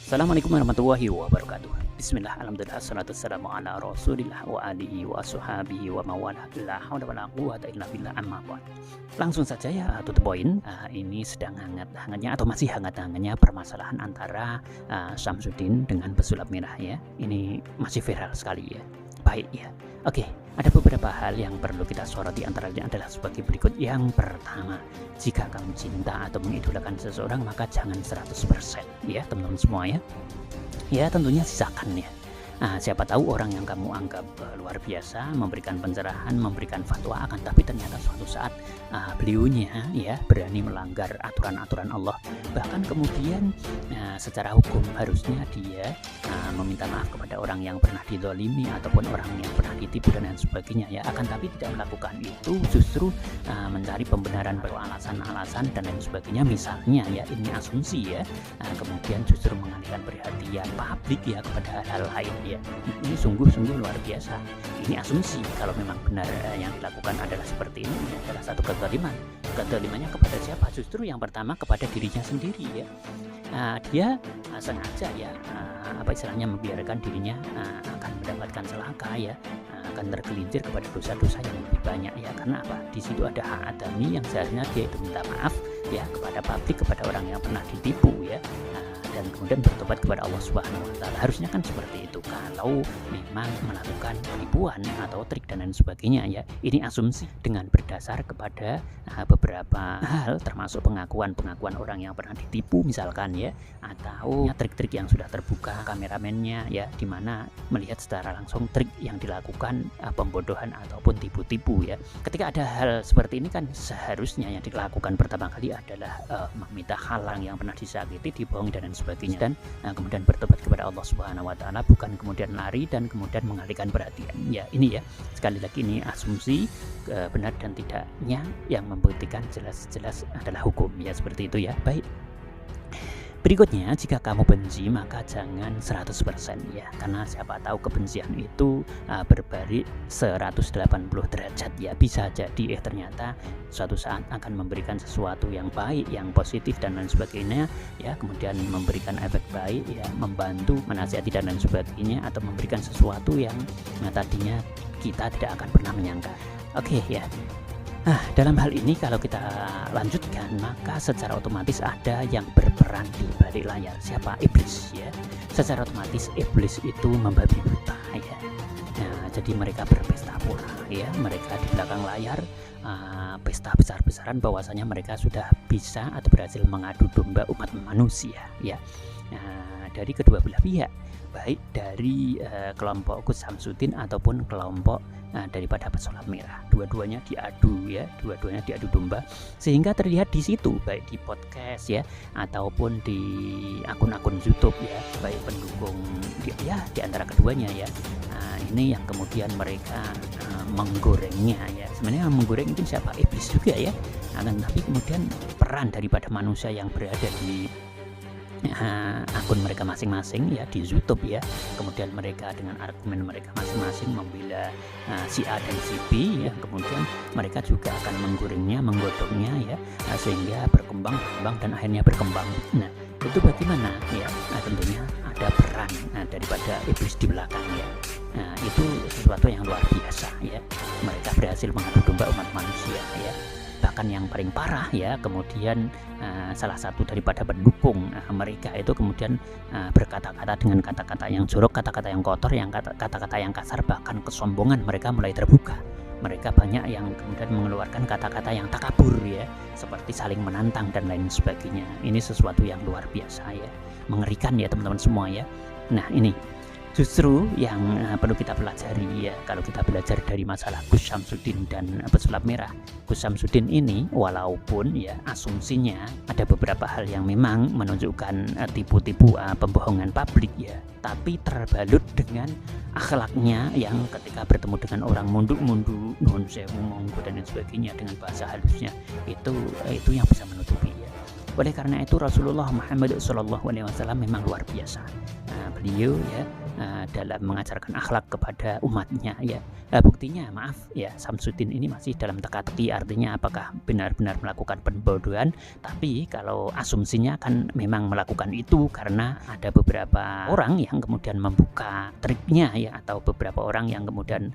Assalamualaikum warahmatullahi wabarakatuh. Bismillah, alhamdulillah, salatu wassalamu ala rasulillah wa alihi wa sahbihi wa mawalah. La haula wala quwwata illa billah, amma ba'd. Langsung saja ya, to the point. Ini sedang hangat-hangatnya atau masih hangat-hangatnya permasalahan antara Syamsuddin dengan pesulap merah ya. Ini masih viral sekali ya. Baik ya. Oke, ada beberapa hal yang perlu kita soroti, antaranya adalah sebagai berikut. Yang pertama, jika kamu cinta atau mengidolakan seseorang, maka jangan 100% ya teman-teman semua ya. Ya tentunya sisakan ya. Siapa tahu orang yang kamu anggap luar biasa memberikan pencerahan, memberikan fatwa, akan tapi ternyata suatu saat beliaunya ya berani melanggar aturan-aturan Allah. Bahkan kemudian secara hukum harusnya dia meminta maaf kepada orang yang pernah dizalimi ataupun orang yang pernah ditipu dan lain sebagainya ya. Akan tapi tidak melakukan itu, justru mencari pembenaran pada alasan-alasan dan lain sebagainya. Misalnya ya, ini asumsi ya, kemudian justru mengalihkan perhatian publik ya kepada hal lain ya. Ini sungguh-sungguh luar biasa. Ini asumsi. Kalau memang benar yang dilakukan adalah seperti ini, adalah satu kezaliman. Kezalimannya kepada siapa? Justru yang pertama kepada dirinya sendiri ya. Dia sengaja ya, apa istilahnya, membiarkan dirinya akan mendapatkan celaka ya, akan tergelincir kepada dosa-dosa yang lebih banyak ya. Karena apa? Di situ ada hak adami yang seharusnya dia itu minta maaf ya kepada publik, kepada orang yang pernah ditipu ya, dan kemudian bertobat kepada Allah Subhanahu wa taala. Harusnya kan seperti itu kalau memang melakukan penipuan atau trik dan lain sebagainya ya. Ini asumsi dengan berdasar kepada beberapa hal, termasuk pengakuan orang yang pernah ditipu misalkan ya, atau trik-trik yang sudah terbuka kameramennya ya, dimana melihat secara langsung trik yang dilakukan pembodohan ataupun tipu-tipu ya. Ketika ada hal seperti ini kan seharusnya yang dilakukan pertama kali adalah meminta halang yang pernah disakiti, dibohongi dan lain sebagainya, dan kemudian bertobat kepada Allah Subhanahu wa taala, bukan kemudian lari dan kemudian mengalihkan perhatian ya. Ini ya, sekali lagi ini asumsi, benar dan tidaknya yang membuktikan jelas-jelas adalah hukum ya, seperti itu ya. Baik, berikutnya, jika kamu benci maka jangan 100% ya, karena siapa tahu kebencian itu berbalik 180 derajat ya. Bisa jadi ternyata suatu saat akan memberikan sesuatu yang baik, yang positif dan lain sebagainya ya, kemudian memberikan efek baik ya, membantu, menasihati dan lain sebagainya, atau memberikan sesuatu yang tadinya kita tidak akan pernah menyangka. Oke ya. Dalam hal ini kalau kita lanjutkan, maka secara otomatis ada yang berperan di balik layar. Siapa? Iblis ya. Secara otomatis iblis itu membabi buta ya. Jadi mereka berpesta pora ya, mereka di belakang layar pesta besar-besaran bahwasanya mereka sudah bisa atau berhasil mengadu domba umat manusia ya. Dari kedua belah pihak, baik dari kelompok Gus Syamsuddin ataupun kelompok daripada pesulap merah, dua-duanya diadu ya, dua-duanya diadu domba, sehingga terlihat di situ baik di podcast ya ataupun di akun-akun YouTube ya, baik pendukung di antara keduanya ya. Ini yang kemudian mereka menggorengnya ya. Sebenarnya yang menggoreng itu siapa? Iblis juga ya. Tapi kemudian peran daripada manusia yang berada di akun mereka masing-masing ya di YouTube ya, kemudian mereka dengan argumen mereka masing-masing membela si A dan si B ya, kemudian mereka juga akan menggorengnya, menggodoknya ya, sehingga berkembang dan akhirnya berkembang. Nah, itu bagaimana ya? Tentunya ada peran daripada iblis di belakang ya. Itu sesuatu yang luar biasa ya. Mereka berhasil mengadu domba umat manusia ya. Bahkan yang paling parah ya, kemudian salah satu daripada pendukung mereka itu kemudian berkata-kata dengan kata-kata yang jorok, kata-kata yang kotor, kata-kata yang kasar, bahkan kesombongan mereka mulai terbuka. Mereka banyak yang kemudian mengeluarkan kata-kata yang takabur ya, seperti saling menantang dan lain sebagainya. Ini sesuatu yang luar biasa ya, mengerikan ya teman-teman semua ya. Nah, ini justru yang perlu kita pelajari ya, kalau kita belajar dari masalah Gus Syamsuddin dan pesulap merah. Gus Syamsuddin ini walaupun ya asumsinya ada beberapa hal yang memang menunjukkan tipu-tipu, pembohongan publik ya, tapi terbalut dengan akhlaknya yang ketika bertemu dengan orang mundu-mundu, nuhun sewu, monggo dan lain sebagainya, dengan bahasa halusnya itu yang bisa menutupi ya. Oleh karena itu Rasulullah Muhammad SAW memang luar biasa. beliau ya dalam mengajarkan akhlak kepada umatnya ya. Buktinya maaf ya, Samsudin ini masih dalam teka-teki, artinya apakah benar-benar melakukan pembodohan, tapi kalau asumsinya kan memang melakukan itu karena ada beberapa orang yang kemudian membuka triknya ya, atau beberapa orang yang kemudian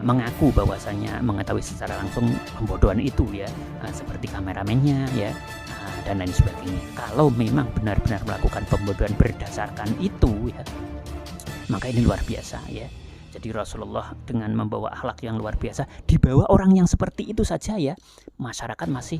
mengaku bahwasanya mengetahui secara langsung pembodohan itu ya, seperti kameramennya ya, dan lain sebagainya. Kalau memang benar-benar melakukan pembodohan berdasarkan itu ya, maka ini luar biasa ya. Jadi Rasulullah dengan membawa akhlak yang luar biasa, dibawa orang yang seperti itu saja ya, masyarakat masih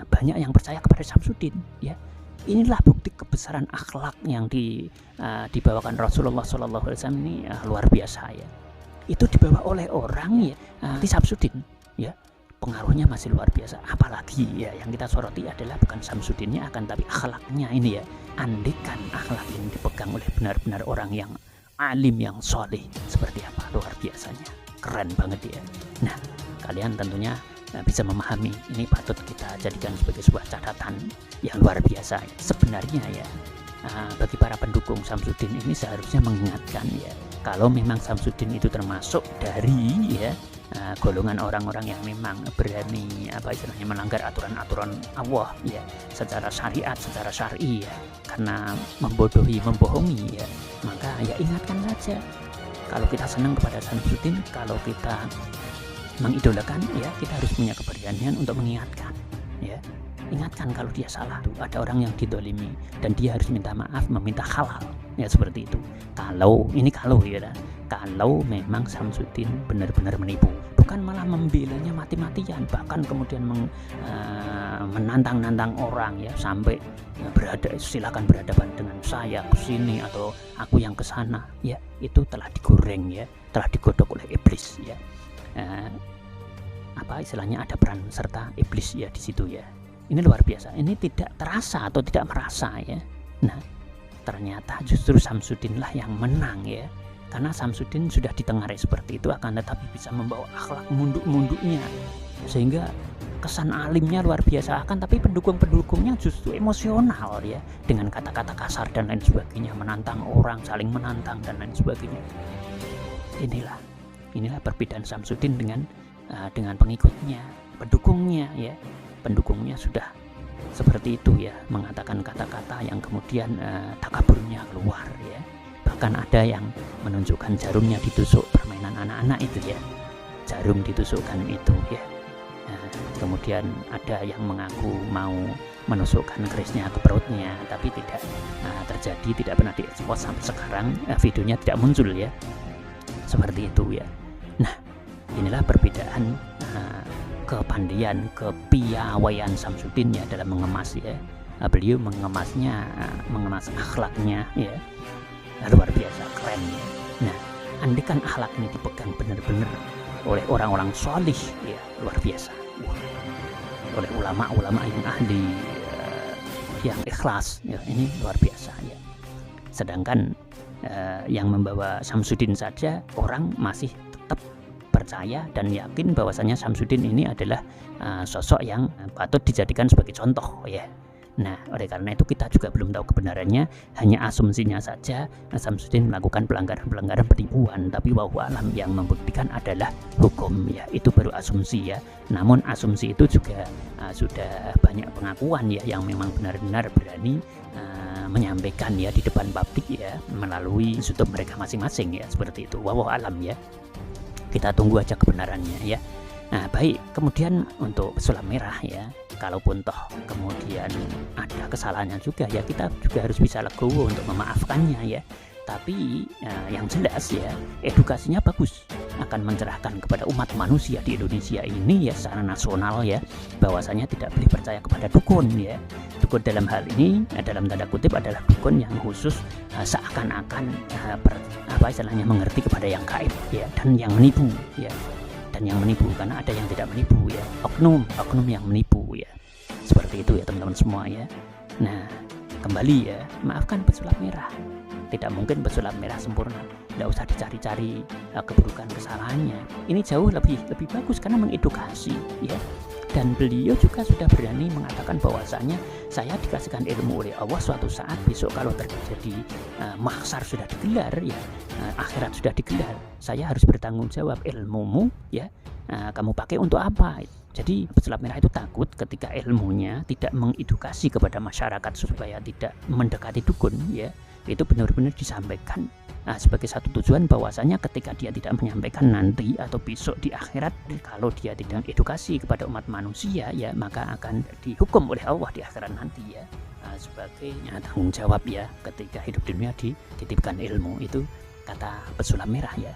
banyak yang percaya kepada Samsudin ya. Inilah bukti kebesaran akhlak yang dibawakan Rasulullah SAW ini luar biasa ya. Itu dibawa oleh orang ya, di Samsudin ya, pengaruhnya masih luar biasa. Apalagi ya yang kita soroti adalah bukan Samsudinnya, akan tapi akhlaknya ini ya. Andekan akhlak ini dipegang oleh benar-benar orang yang alim, yang soleh, seperti apa luar biasanya, keren banget ya. Nah, kalian tentunya bisa memahami, ini patut kita jadikan sebagai sebuah catatan yang luar biasa. Sebenarnya ya, bagi para pendukung Samsudin ini seharusnya mengingatkan ya, kalau memang Samsudin itu termasuk dari ya golongan orang-orang yang memang berani melanggar aturan-aturan Allah ya, secara syariat, secara syar'i ya, karena membodohi, membohongi ya, maka ya ingatkan saja. Kalau kita senang kepada Samsudin, kalau kita mengidolakan ya, kita harus punya keberanian untuk mengingatkan ya. Ingatkan kalau dia salah, ada orang yang didolimi dan dia harus minta maaf, meminta halal ya, seperti itu. Kalau ya, kalau memang Samsudin benar-benar menipu, bukan malah membelanya mati-matian, bahkan kemudian menantang-nantang orang ya, sampai silakan berhadapan dengan saya ke sini atau aku yang ke sana ya, itu telah digoreng ya, telah digodok oleh iblis ya. Istilahnya ada peran serta iblis ya di situ ya. Ini luar biasa, ini tidak terasa atau tidak merasa ya. Nah, ternyata justru Samsudin lah yang menang ya, karena Samsudin sudah ditengarai seperti itu, akan tetapi bisa membawa akhlak munduk-munduknya sehingga kesan alimnya luar biasa, akan tapi pendukung-pendukungnya justru emosional ya, dengan kata-kata kasar dan lain sebagainya, menantang orang, saling menantang dan lain sebagainya. Inilah perbedaan Samsudin dengan pengikutnya, pendukungnya ya. Pendukungnya sudah seperti itu ya, mengatakan kata-kata yang kemudian takaburnya keluar ya. Bahkan ada yang menunjukkan jarumnya ditusuk, permainan anak-anak itu ya, jarum ditusukkan itu ya. Kemudian ada yang mengaku mau menusukkan kerisnya ke perutnya, tapi tidak terjadi, tidak pernah diekspos sampai sekarang, videonya tidak muncul ya, seperti itu ya. Nah, inilah perbedaan kepandaian, kepiawaian Samsudin ya dalam mengemas ya. Beliau mengemas akhlaknya ya, luar biasa, keren ya. Nah, andikan akhlak ini dipegang benar-benar oleh orang-orang solih ya, luar biasa. Oleh ulama-ulama yang ahli, yang ikhlas ya, ini luar biasa ya. Sedangkan yang membawa Samsudin saja orang masih tetap percaya dan yakin bahwasanya Samsudin ini adalah sosok yang patut dijadikan sebagai contoh ya. Nah, oleh karena itu kita juga belum tahu kebenarannya, hanya asumsinya saja Samsudin melakukan pelanggaran penipuan, tapi wallahu alam yang membuktikan adalah hukum ya, itu baru asumsi ya. Namun asumsi itu juga sudah banyak pengakuan ya, yang memang benar-benar berani menyampaikan ya di depan publik ya, melalui YouTube mereka masing-masing ya, seperti itu. Wallahu alam ya. Kita tunggu aja kebenarannya ya. Nah, baik, kemudian untuk pesulap merah ya, kalaupun toh kemudian ada kesalahannya juga ya, kita juga harus bisa legowo untuk memaafkannya ya. Tapi yang jelas ya, edukasinya bagus, akan mencerahkan kepada umat manusia di Indonesia ini ya, secara nasional ya, bahwasanya tidak boleh percaya kepada dukun ya. Dukun dalam hal ini dalam tanda kutip adalah dukun yang khusus seakan-akan istilahnya mengerti kepada yang gaib ya, dan yang menipu ya. Dan yang menipu, karena ada yang tidak menipu ya, oknum yang menipu ya, seperti itu ya teman-teman semua ya. Nah, kembali ya, maafkan pesulap merah. Tidak mungkin pesulap merah sempurna, tidak usah dicari-cari keburukan kesalahannya. Ini jauh lebih bagus karena mengedukasi ya. dan beliau juga sudah berani mengatakan bahwasanya saya dikasihkan ilmu oleh Allah, suatu saat besok kalau terjadi mahsyar sudah digelar ya, akhirat sudah digelar, saya harus bertanggung jawab ilmumu ya, kamu pakai untuk apa. Jadi pesulap merah itu takut ketika ilmunya tidak mengedukasi kepada masyarakat supaya tidak mendekati dukun ya, itu benar-benar disampaikan sebagai satu tujuan bahwasanya ketika dia tidak menyampaikan nanti atau besok di akhirat, kalau dia tidak edukasi kepada umat manusia ya, maka akan dihukum oleh Allah di akhirat nanti ya, sebagai tanggung jawab ya ketika hidup di dunia dititipkan ilmu. Itu kata pesulap merah ya.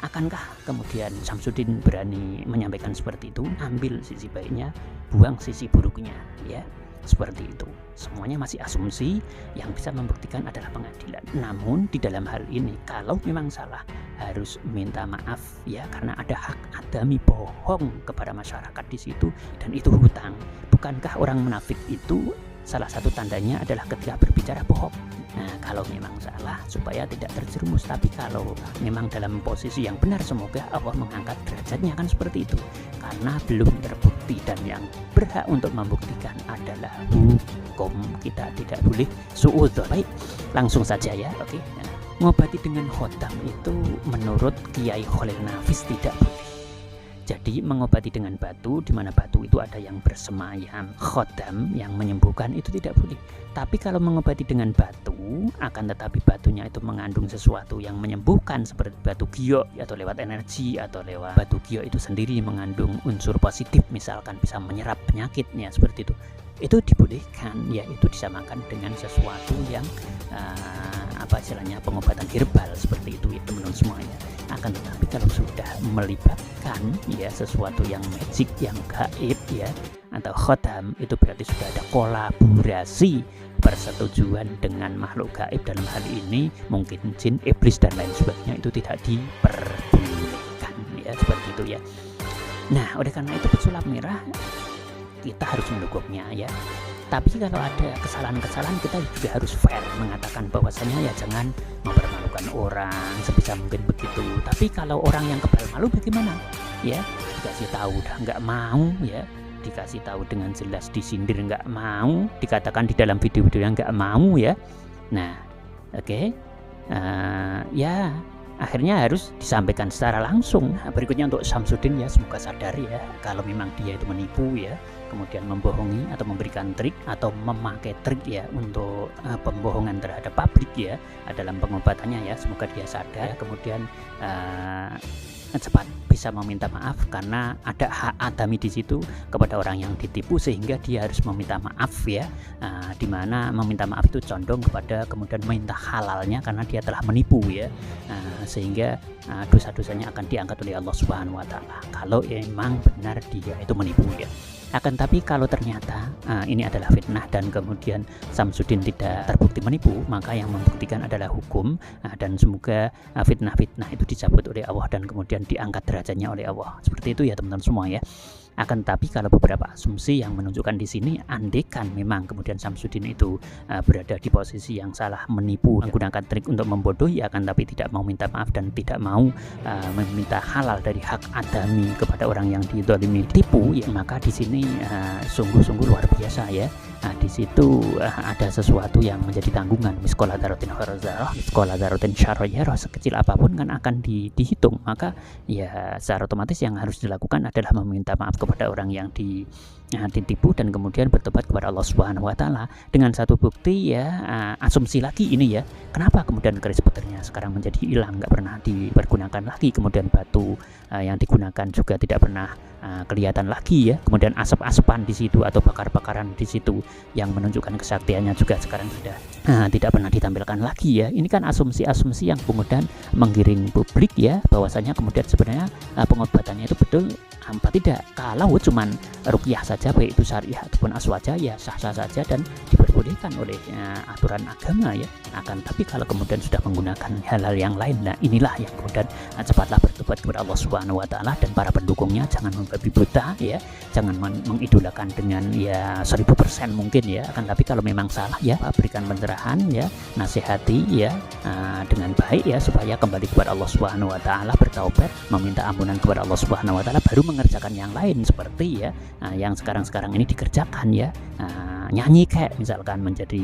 Akankah kemudian Syamsuddin berani menyampaikan seperti itu? Ambil sisi baiknya, buang sisi buruknya ya, seperti itu. Semuanya masih asumsi, yang bisa membuktikan adalah pengadilan. Namun di dalam hal ini kalau memang salah harus minta maaf ya, karena ada hak adami bohong kepada masyarakat di situ, dan itu hutang. Bukankah orang munafik itu salah satu tandanya adalah ketika berbicara bohong? Nah, kalau memang salah supaya tidak terjerumus, tapi kalau memang dalam posisi yang benar, semoga Allah mengangkat derajatnya, kan seperti itu. Karena belum terbukti, dan yang berhak untuk membuktikan adalah hukum. Kita tidak boleh suudzon. Baik, langsung saja ya. Oke. Nah, ngobati dengan khotam itu menurut Kiai Khalil Nafis tidak boleh. Jadi mengobati dengan batu, di mana batu itu ada yang bersemayam khotam yang menyembuhkan, itu tidak boleh. Tapi kalau mengobati dengan batu, akan tetapi batunya itu mengandung sesuatu yang menyembuhkan seperti batu giok atau lewat energi, atau lewat batu giok itu sendiri mengandung unsur positif, misalkan bisa menyerap penyakitnya seperti itu dibolehkan ya, itu disamakan dengan sesuatu yang apa istilahnya pengobatan herbal seperti itu ya teman-teman semuanya. Akan tetapi kalau sudah melibatkan ya sesuatu yang magic, yang gaib ya, atau khotam, itu berarti sudah ada kolaborasi, persetujuan dengan makhluk gaib, dalam hal ini mungkin jin, iblis dan lain sebagainya, itu tidak diperbolehkan ya, seperti itu ya. Nah, oleh karena itu pesulap merah kita harus mendukungnya ya. Tapi kalau ada kesalahan-kesalahan, kita juga harus fair mengatakan bahwasanya ya jangan mempermalukan orang sebisa mungkin begitu. Tapi kalau orang yang kebal malu bagaimana? Ya, dikasih tahu udah nggak mau ya, dikasih tahu dengan jelas disindir nggak mau, dikatakan di dalam video-video yang nggak mau ya. Nah, oke. Ya akhirnya harus disampaikan secara langsung. Nah, berikutnya untuk Syamsuddin ya, semoga sadar ya kalau memang dia itu menipu ya, kemudian membohongi atau memberikan trik atau memakai trik ya untuk pembohongan terhadap pabrik ya dalam pengobatannya ya. Semoga dia sadar, kemudian cepat bisa meminta maaf, karena ada hak adami di situ kepada orang yang ditipu, sehingga dia harus meminta maaf ya, dimana meminta maaf itu condong kepada kemudian meminta halalnya karena dia telah menipu ya, sehingga dosa-dosanya akan diangkat oleh Allah Subhanahu wa Ta'ala kalau memang benar dia itu menipu ya. Akan tapi kalau ternyata ini adalah fitnah dan kemudian Syamsuddin tidak terbukti menipu, maka yang membuktikan adalah hukum, dan semoga fitnah-fitnah itu dicabut oleh Allah dan kemudian diangkat derajatnya oleh Allah. Seperti itu ya teman-teman semua ya. Akan tapi kalau beberapa asumsi yang menunjukkan di sini, andaikan memang kemudian Syamsuddin itu berada di posisi yang salah, menipu, menggunakan trik untuk membodohi, akan tapi tidak mau minta maaf dan tidak mau meminta halal dari hak adami kepada orang yang dizalimi, ditipu ya, maka di sini sungguh-sungguh luar biasa ya. Di situ ada sesuatu yang menjadi tanggungan, miskola darotin horizah, miskola darotin syarroyah, sekecil apapun kan akan dihitung. Maka ya secara otomatis yang harus dilakukan adalah meminta maaf kepada orang yang ditipu dan kemudian bertobat kepada Allah Subhanahu wa Ta'ala. Dengan satu bukti ya, asumsi lagi ini ya, kenapa kemudian keris petirnya sekarang menjadi hilang, nggak pernah dipergunakan lagi, kemudian batu yang digunakan juga tidak pernah kelihatan lagi ya, kemudian asap-asapan di situ atau bakar-bakaran di situ yang menunjukkan kesaktiannya juga sekarang sudah tidak pernah ditampilkan lagi ya. Ini kan asumsi-asumsi yang kemudian menggiring publik ya, bahwasanya kemudian sebenarnya pengobatannya itu betul apa tidak. Kalau cuman ruqyah saja, baik itu syariah ataupun aswaja, ya sah-sah saja dan diperbolehkan dibolehkan oleh aturan agama ya. Akan tapi kalau kemudian sudah menggunakan hal-hal yang lain, nah inilah yang kemudian cepatlah bertobat kepada Allah Subhanahu wa taala, dan para pendukungnya jangan membabi buta ya, jangan mengidolakan dengan ya 1000% mungkin ya. Akan tapi kalau memang salah ya, berikan pencerahan ya, nasihati ya dengan baik ya, supaya kembali kepada Allah Subhanahu wa taala, bertaubat, meminta ampunan kepada Allah Subhanahu wa taala, baru mengerjakan yang lain seperti ya yang sekarang ini dikerjakan ya. Nyanyi kayak misalkan, menjadi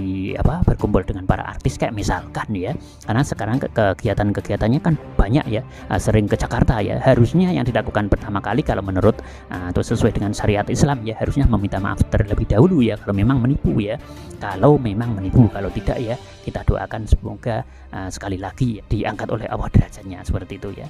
berkumpul dengan para artis kayak misalkan ya, karena sekarang kegiatan-kegiatannya kan banyak ya, sering ke Jakarta ya. Harusnya yang dilakukan pertama kali kalau menurut atau sesuai dengan syariat Islam ya, harusnya meminta maaf terlebih dahulu ya kalau memang menipu ya. Kalau memang menipu, kalau tidak ya kita doakan semoga sekali lagi diangkat oleh Allah derajatnya, seperti itu ya.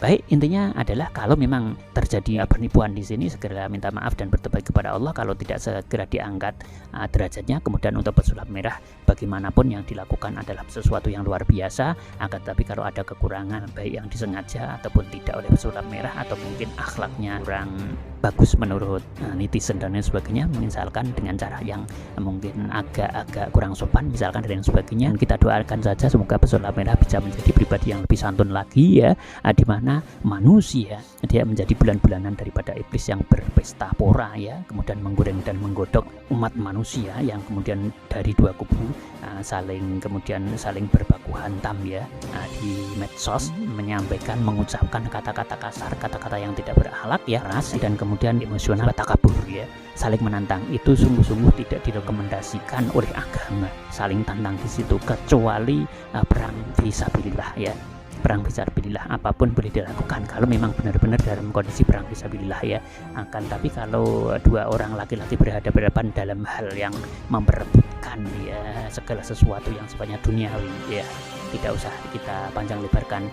Baik, intinya adalah kalau memang terjadi penipuan di sini, segera minta maaf dan bertobat kepada Allah. Kalau tidak, segera diangkat derajatnya. Kemudian untuk pesulap merah, bagaimanapun yang dilakukan adalah sesuatu yang luar biasa. Akan tapi kalau ada kekurangan, baik yang disengaja ataupun tidak oleh pesulap merah, atau mungkin akhlaknya kurang bagus menurut netizen dan lain sebagainya, misalkan dengan cara yang mungkin agak kurang sopan misalkan dan sebagainya, kita doakan saja semoga pesulap merah bisa menjadi pribadi yang lebih santun lagi ya, di mana manusia dia menjadi bulan-bulanan daripada iblis yang berpesta pora ya, kemudian menggoreng dan menggodok umat manusia yang kemudian dari dua kubu saling berbaku hantam ya di medsos, menyampaikan, mengucapkan kata-kata kasar, kata-kata yang tidak berakhlak ya, ras, dan kemudian emosional, takabur ya, saling menantang. Itu sungguh-sungguh tidak direkomendasikan oleh agama, saling tantang di situ, kecuali perang fisabilillah ya. Perang fisabilillah apapun boleh dilakukan kalau memang benar-benar dalam kondisi perang fisabilillah ya. Akan tapi kalau dua orang laki-laki berhadapan dalam hal yang memperebutkan ya segala sesuatu yang sifatnya duniawi ya, tidak usah kita panjang lebarkan,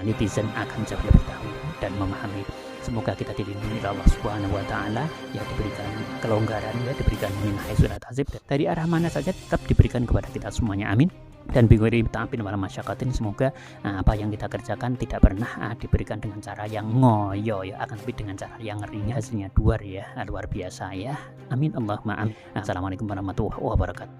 netizen akan jauh lebih tahu dan memahami. Semoga kita dilindungi oleh Allah Subhanahu wa taala ya, diberikan kelonggaran ya, diberikan min haitsu la tahtasib, dari arah mana saja tetap diberikan kepada kita semuanya, amin. Dan bighairi ta'abin wala masyaqatin, semoga apa yang kita kerjakan tidak pernah diberikan dengan cara yang ngoyo ya, akan tapi dengan cara yang ringan, hasilnya luar biasa ya, amin Allahumma amin. Assalamualaikum warahmatullahi wabarakatuh.